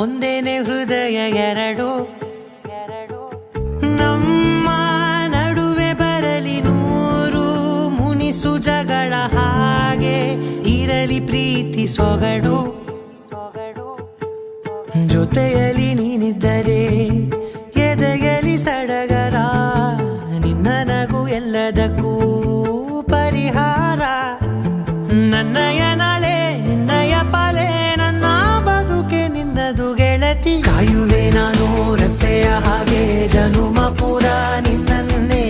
ಒಂದೇನೆ ಹೃದಯ ಎರಡು. ನಮ್ಮ ನಡುವೆ ಬರಲಿ ನೂರು ಮುನಿಸು ಜಗಳ, ಹಾಗೆ ಇರಲಿ ಪ್ರೀತಿ ಸೊಗಡು. ಜೊತೆಯಲ್ಲಿ ನೀನಿದ್ದರೆ ಎದೆಯಲಿ ಸಡಗರ, ನಿನ್ನ ನಗು ಎಲ್ಲದಕ್ಕೂ ಪರಿಹಾರ. ನನ್ನಯ ನಾಳೆ ನಿನ್ನಯ ಪಾಲೆ, ನನ್ನ ಬದುಕೆ ನಿನ್ನದು ಗೆಳತಿ. ಕಾಯುವೆ ನಾನು ರೆಪ್ಪೆಯ ಹಾಗೆ ಜನುಮ ಪೂರ ನಿನ್ನನ್ನೇ,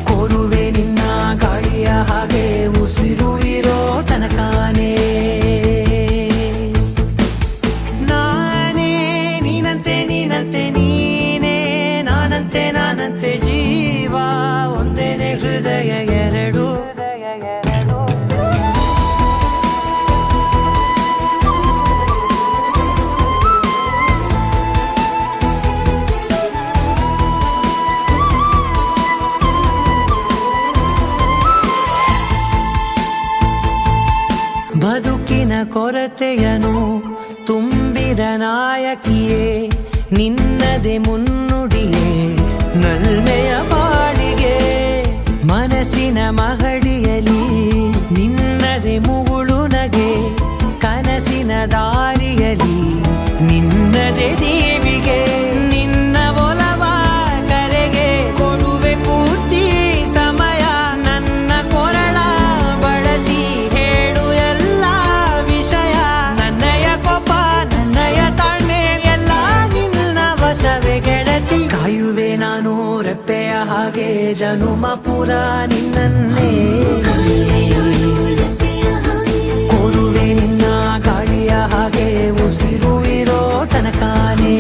ಕೋರುವೆ ನಿನ್ನ ಗಾಳಿಯ ಹಾಗೆ ಉಸಿರು ಇರೋ ತನಕಾನೇ. ನಾನೇ ನೀನಂತೆ ನೀನಂತೆ ನೀನೇ, ನಾನಂತೆ ನಾನಂತೆ ಜೀವ, ಒಂದೇನೆ ಹೃದಯ ಎರಡು. ಬದುಕಿನ ಕೊರತೆಯನು ತುಂಬಿದ ನಾಯಕಿಯೇ, ನಿನ್ನದೆ ಮುನ್ನುಡಿಯೇ ನಲ್ಮೆಯ ಬಾಳಿಗೆ. ಮನಸ್ಸಿನ ಮಹಡಿಯಲಿ ನಿನ್ನದೆ ಮುಗುಳು ನಗೆ, ಕನಸಿನ ದಾರಿಯಲಿ ನಿನ್ನದೆ ದೀವಿಗೆ. ನಿನ್ನ ಒಲವ ಕರೆಗೆ ಕೊಡುವೆ ಪೂರ್ತಿ ಸಮಯ, ನನ್ನ ಕೊರಳ ಬಳಸಿ ಹೇಳು ಎಲ್ಲ ವಿಷಯ. ನನ್ನಯ ಕೋಪ ನನ್ನಯ ತಾಳ್ಮೆ ಎಲ್ಲ ನಿನ್ನ ವಶವೇ ಗೆಳತಿ. ಕಾಯುವೆ ನಾನು ರೆಪ್ಪೆಯ ಹಾಗೆ ಜನುಮ ಪೂರ ನಿನ್ನನ್ನೇ, ಕೋರುವೆ ನಿನ್ನ ಗಾಳಿಯ ಹಾಗೆ ಉಸಿರು ಇರೋ ತನಕಾನೇ.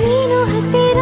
ನೀನು ಹತ್ತಿರ